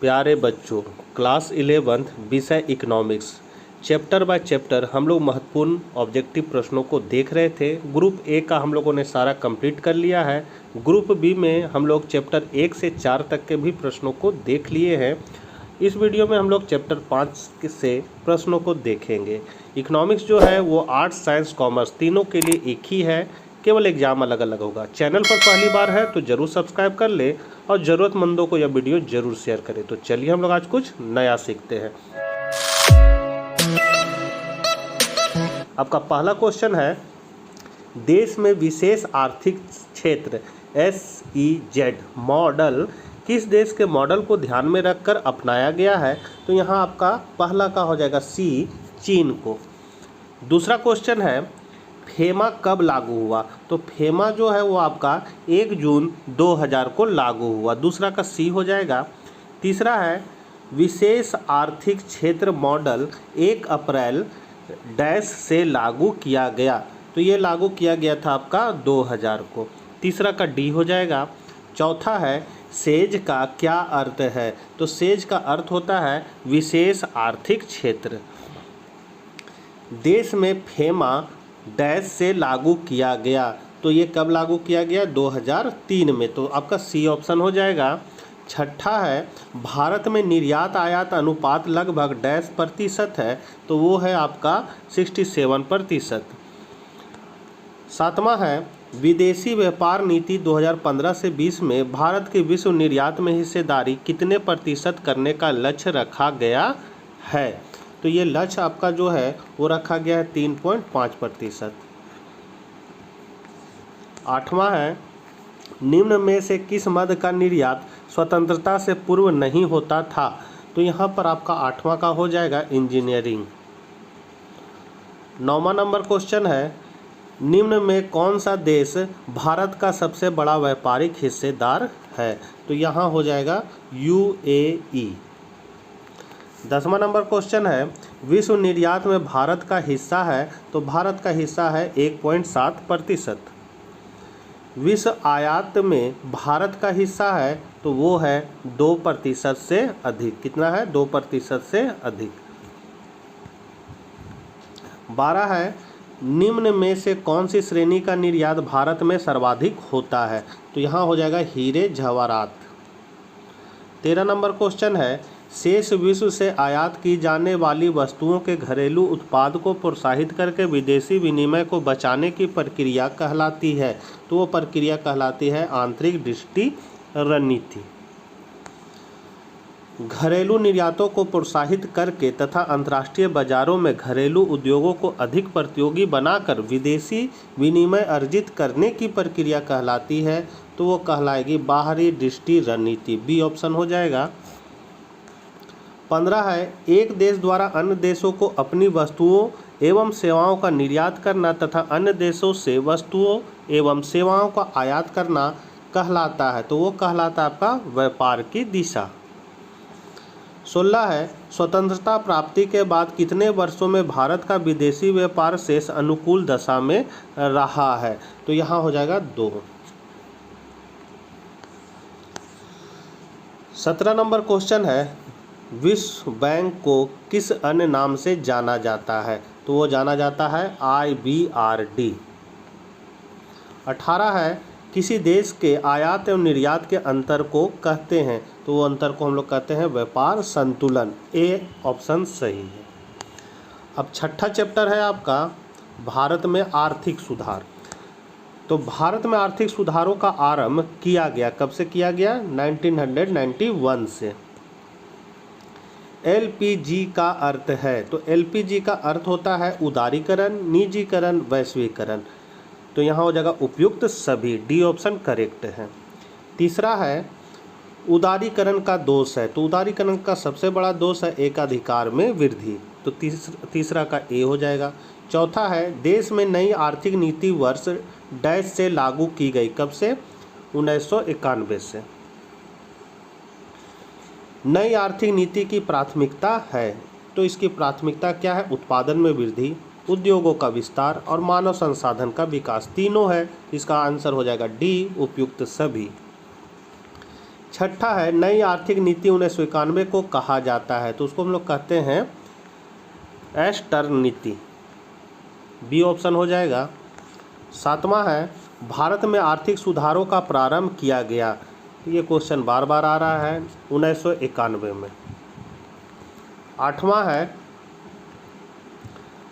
प्यारे बच्चों, क्लास 11 विषय इकोनॉमिक्स चैप्टर बाय चैप्टर हम लोग महत्वपूर्ण ऑब्जेक्टिव प्रश्नों को देख रहे थे। ग्रुप ए का हम लोगों ने सारा कंप्लीट कर लिया है। ग्रुप बी में हम लोग चैप्टर 1 से 4 तक के भी प्रश्नों को देख लिए हैं। इस वीडियो में हम लोग चैप्टर 5 से प्रश्नों को देखेंगे। इकोनॉमिक्स जो है वो आर्ट्स, साइंस, कॉमर्स तीनों के लिए एक ही है, केवल एग्जाम अलग अलग होगा। चैनल पर पहली बार है तो ज़रूर सब्सक्राइब कर ले और ज़रूरतमंदों को यह वीडियो ज़रूर शेयर करें। तो चलिए हम लोग आज कुछ नया सीखते हैं। आपका पहला क्वेश्चन है, देश में विशेष आर्थिक क्षेत्र SEZ मॉडल किस देश के मॉडल को ध्यान में रखकर अपनाया गया है? तो यहाँ आपका पहला का हो जाएगा सी, चीन को। दूसरा क्वेश्चन है, फेमा कब लागू हुआ? तो फेमा जो है वो आपका 1 जून 2000 को लागू हुआ। दूसरा का सी हो जाएगा। तीसरा है, विशेष आर्थिक क्षेत्र मॉडल 1 अप्रैल डैश से लागू किया गया। तो ये लागू किया गया था आपका 2000 को। तीसरा का डी हो जाएगा। चौथा है, सेज का क्या अर्थ है? तो सेज का अर्थ होता है विशेष आर्थिक क्षेत्र। देश में फेमा डैश से लागू किया गया, तो ये कब लागू किया गया? 2003 में। तो आपका सी ऑप्शन हो जाएगा। छठा है, भारत में निर्यात आयात अनुपात लगभग डैश प्रतिशत है, तो वो है आपका 67%। सातवां है, विदेशी व्यापार नीति 2015 से 20 में भारत के विश्व निर्यात में हिस्सेदारी कितने प्रतिशत करने का लक्ष्य रखा गया है? तो ये लक्ष्य आपका जो है वो रखा गया है 3.5%। आठवां है, निम्न में से किस मद का निर्यात स्वतंत्रता से पूर्व नहीं होता था? तो यहाँ पर आपका आठवां का हो जाएगा इंजीनियरिंग। 9वां नंबर क्वेश्चन है, निम्न में कौन सा देश भारत का सबसे बड़ा व्यापारिक हिस्सेदार है? तो यहाँ हो जाएगा UAE। 10वां नंबर क्वेश्चन है, विश्व निर्यात में भारत का हिस्सा है? तो भारत का हिस्सा है 1.7%। विश्व आयात में भारत का हिस्सा है? तो वो है 2% से अधिक। कितना है? 2% से अधिक। 12 है, निम्न में से कौन सी श्रेणी का निर्यात भारत में सर्वाधिक होता है? तो यहाँ हो जाएगा हीरे जवाहरात। 13 नंबर क्वेश्चन है, शेष विश्व से आयात की जाने वाली वस्तुओं के घरेलू उत्पाद को प्रोत्साहित करके विदेशी विनिमय को बचाने की प्रक्रिया कहलाती है? तो वो प्रक्रिया कहलाती है आंतरिक दृष्टि रणनीति। घरेलू निर्यातों को प्रोत्साहित करके तथा अंतर्राष्ट्रीय बाजारों में घरेलू उद्योगों को अधिक प्रतियोगी बनाकर विदेशी विनिमय अर्जित करने की प्रक्रिया कहलाती है? तो वो कहलाएगी बाहरी दृष्टि रणनीति। बी ऑप्शन हो जाएगा। 15 है, एक देश द्वारा अन्य देशों को अपनी वस्तुओं एवं सेवाओं का निर्यात करना तथा अन्य देशों से वस्तुओं एवं सेवाओं का आयात करना कहलाता है? तो वो कहलाता है आपका व्यापार की दिशा। 16 है, स्वतंत्रता प्राप्ति के बाद कितने वर्षों में भारत का विदेशी व्यापार शेष अनुकूल दशा में रहा है? तो यहाँ हो जाएगा 2। 17 नंबर क्वेश्चन है, विश्व बैंक को किस अन्य नाम से जाना जाता है? तो वो जाना जाता है IBRD। 18 है, किसी देश के आयात एवं निर्यात के अंतर को कहते हैं? तो वो अंतर को हम लोग कहते हैं व्यापार संतुलन। ए ऑप्शन सही है। अब छठा चैप्टर है आपका भारत में आर्थिक सुधार। तो भारत में आर्थिक सुधारों का आरंभ किया गया, कब से किया गया? 1991 से। LPG का अर्थ है? तो LPG का अर्थ होता है उदारीकरण, निजीकरण, वैश्वीकरण। तो यहाँ हो जाएगा उपयुक्त सभी। डी ऑप्शन करेक्ट है। तीसरा है, उदारीकरण का दोष है? तो उदारीकरण का सबसे बड़ा दोष है एकाधिकार में वृद्धि। तो तीसरा का ए हो जाएगा। चौथा है, देश में नई आर्थिक नीति वर्ष डैश से लागू की गई, कब से? 1991 से। नई आर्थिक नीति की प्राथमिकता है? तो इसकी प्राथमिकता क्या है? उत्पादन में वृद्धि, उद्योगों का विस्तार और मानव संसाधन का विकास, तीनों है। इसका आंसर हो जाएगा डी, उपयुक्त सभी। छठा है नई आर्थिक नीति 1991 को कहा जाता है, तो उसको हम लोग कहते हैं एस्टर्न नीति, बी ऑप्शन हो जाएगा। सातवां है भारत में आर्थिक सुधारों का प्रारंभ किया गया, ये क्वेश्चन बार बार आ रहा है 1991 में। आठवां है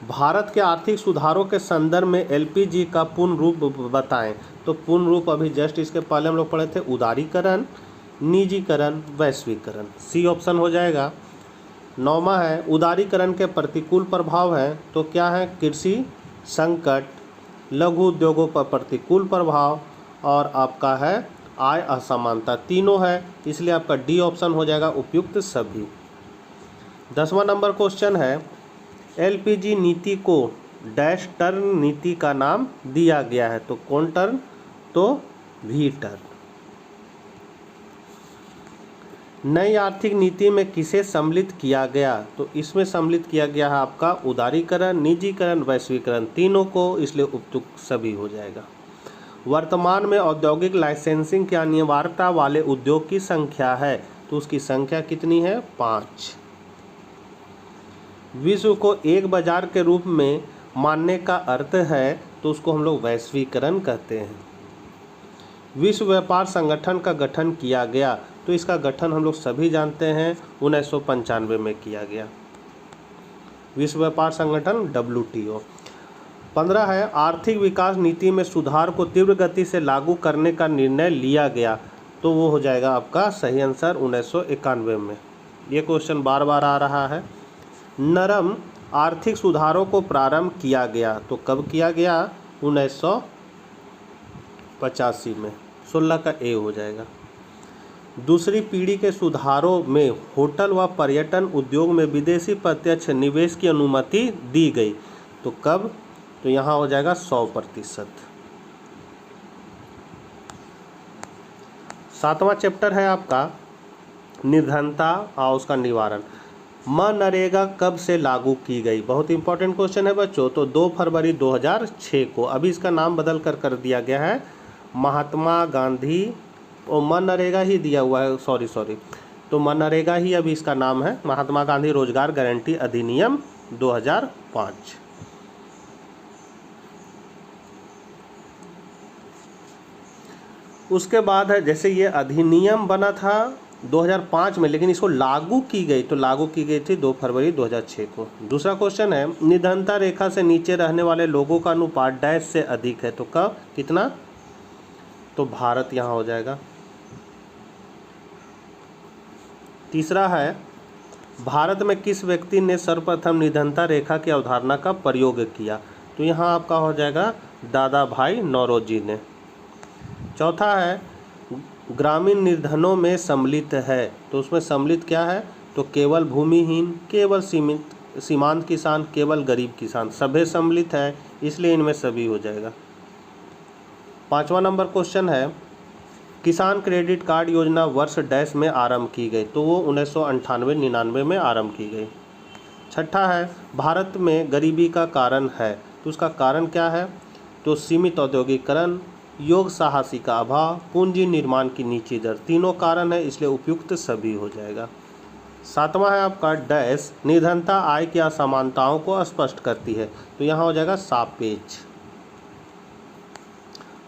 भारत के आर्थिक सुधारों के संदर्भ में एलपीजी का पूर्ण रूप बताएं, तो पूर्ण रूप अभी जस्ट इसके पहले हम लोग पढ़े थे उदारीकरण, निजीकरण, वैश्वीकरण, सी ऑप्शन हो जाएगा। नौवां है उदारीकरण के प्रतिकूल प्रभाव है, तो क्या है कृषि संकट, लघु उद्योगों पर प्रतिकूल प्रभाव और आपका है आय असमानता, तीनों है, इसलिए आपका डी ऑप्शन हो जाएगा उपयुक्त सभी। 10वां नंबर क्वेश्चन है एलपीजी नीति को डैश टर्न नीति का नाम दिया गया है, तो कौन टर्न, तो वी टर्न। नई आर्थिक नीति में किसे सम्मिलित किया गया, तो इसमें सम्मिलित किया गया है आपका उदारीकरण, निजीकरण, वैश्वीकरण, तीनों को, इसलिए उपयुक्त सभी हो जाएगा। वर्तमान में औद्योगिक लाइसेंसिंग की अनिवार्यता वाले उद्योग की संख्या है, तो उसकी संख्या कितनी है, 5। विश्व को एक बाजार के रूप में मानने का अर्थ है, तो उसको हम लोग वैश्वीकरण कहते हैं। विश्व व्यापार संगठन का गठन किया गया, तो इसका गठन हम लोग सभी जानते हैं 1995 में किया गया, विश्व व्यापार संगठन WTO। 15 है आर्थिक विकास नीति में सुधार को तीव्र गति से लागू करने का निर्णय लिया गया, तो वो हो जाएगा आपका सही आंसर 1991 में। ये क्वेश्चन बार बार आ रहा है। नरम आर्थिक सुधारों को प्रारंभ किया गया, तो कब किया गया, 1985 में, 16 का ए हो जाएगा। दूसरी पीढ़ी के सुधारों में होटल व पर्यटन उद्योग में विदेशी प्रत्यक्ष निवेश की अनुमति दी गई, तो कब, तो यहाँ हो जाएगा 100%। 7वां चैप्टर है आपका निर्धनता और उसका निवारण। मनरेगा कब से लागू की गई, बहुत इंपॉर्टेंट क्वेश्चन है बच्चों, तो 2 फरवरी 2006 को। अभी इसका नाम बदल कर दिया गया है महात्मा गांधी, और मनरेगा ही दिया हुआ है, सॉरी, तो मनरेगा ही अभी इसका नाम है, महात्मा गांधी रोजगार गारंटी अधिनियम 2005। उसके बाद है जैसे ये अधिनियम बना था 2005 में, लेकिन इसको लागू की गई, तो लागू की गई थी 2 फरवरी 2006 को। दूसरा क्वेश्चन है निर्धनता रेखा से नीचे रहने वाले लोगों का अनुपात डैश से अधिक है, तो कब, कितना, तो भारत यहाँ हो जाएगा। तीसरा है भारत में किस व्यक्ति ने सर्वप्रथम निर्धनता रेखा की अवधारणा का प्रयोग किया, तो यहाँ आपका हो जाएगा दादा भाई नौरोजी ने। चौथा है ग्रामीण निर्धनों में सम्मिलित है, तो उसमें सम्मिलित क्या है, तो केवल भूमिहीन, केवल सीमांत किसान, केवल गरीब किसान, सभी सम्मिलित है, इसलिए इनमें सभी हो जाएगा। 5वां नंबर क्वेश्चन है किसान क्रेडिट कार्ड योजना वर्ष डैश में आरंभ की गई, तो वो 1998-99 में आरंभ की गई। छठा है भारत में गरीबी का कारण है, तो उसका कारण क्या है, तो सीमित औद्योगिकरण, योग साहसी का अभाव, पूंजी निर्माण की नीची दर, तीनों कारण है, इसलिए उपयुक्त सभी हो जाएगा। 7वां है आपका डैश निर्धनता आय की असमानताओं को स्पष्ट करती है, तो यहाँ हो जाएगा सापेक्ष।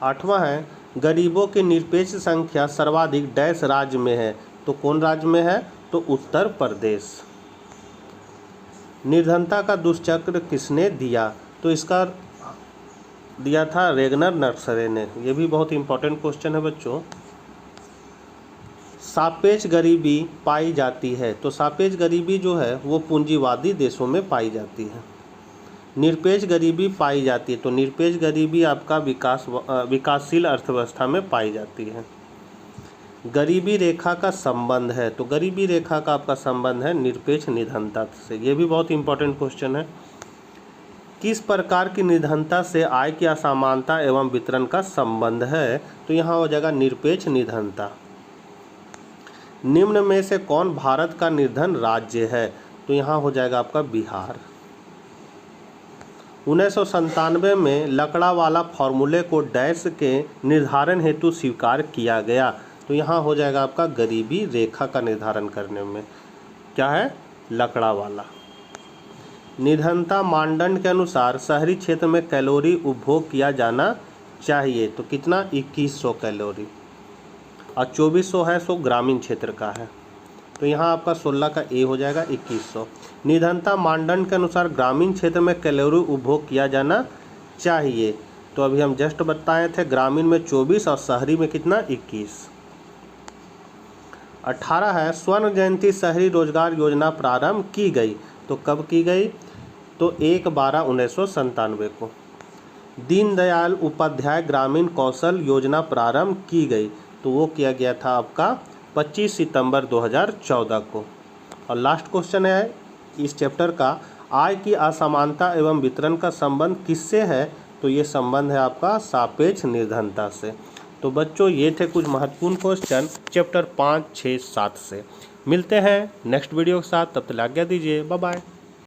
8वां है गरीबों की निरपेक्ष संख्या सर्वाधिक डैश राज्य में है, तो कौन राज्य में है, तो उत्तर प्रदेश। निर्धनता का दुष्चक्र किसने दिया, तो इसका दिया था रेगनर नर्सरे ने, ये भी बहुत इंपॉर्टेंट क्वेश्चन है बच्चों। सापेक्ष गरीबी पाई जाती है, तो सापेक्ष गरीबी जो है वो पूंजीवादी देशों में पाई जाती है। निरपेक्ष गरीबी पाई जाती है, तो निरपेक्ष गरीबी आपका विकासशील अर्थव्यवस्था में पाई जाती है। गरीबी रेखा का संबंध है, तो गरीबी रेखा का आपका संबंध है निरपेक्ष निर्धनता से, ये भी बहुत इंपॉर्टेंट क्वेश्चन है। किस प्रकार की निर्धनता से आय की असमानता एवं वितरण का संबंध है, तो यहाँ हो जाएगा निरपेक्ष निर्धनता। निम्न में से कौन भारत का निर्धन राज्य है, तो यहाँ हो जाएगा आपका बिहार। 1997 में लकड़ावाला फॉर्मूले को डैश के निर्धारण हेतु स्वीकार किया गया, तो यहाँ हो जाएगा आपका गरीबी रेखा का निर्धारण करने में क्या है, लकड़ा वाला। निर्धनता मानदंड के अनुसार शहरी क्षेत्र में कैलोरी उपभोग किया जाना चाहिए, तो कितना 2100 कैलोरी, और 2400 है सो ग्रामीण क्षेत्र का है, तो यहाँ आपका 16 का ए हो जाएगा 2100। निर्धनता मानदंड के अनुसार ग्रामीण क्षेत्र में कैलोरी उपभोग किया जाना चाहिए, तो अभी हम जस्ट बताए थे ग्रामीण में 24 और शहरी में कितना 21। 18 है स्वर्ण जयंती शहरी रोजगार योजना प्रारंभ की गई, तो कब की गई, तो 1/12/1997 को। दीनदयाल उपाध्याय ग्रामीण कौशल योजना प्रारंभ की गई, तो वो किया गया था आपका 25 सितंबर 2014 को। और लास्ट क्वेश्चन है इस चैप्टर का, आय की असमानता एवं वितरण का संबंध किससे है, तो ये संबंध है आपका सापेक्ष निर्धनता से। तो बच्चों ये थे कुछ महत्वपूर्ण क्वेश्चन चैप्टर 5, 6, 7 से। मिलते हैं नेक्स्ट वीडियो के साथ, तब तक आज्ञा दीजिए, बाय बाय।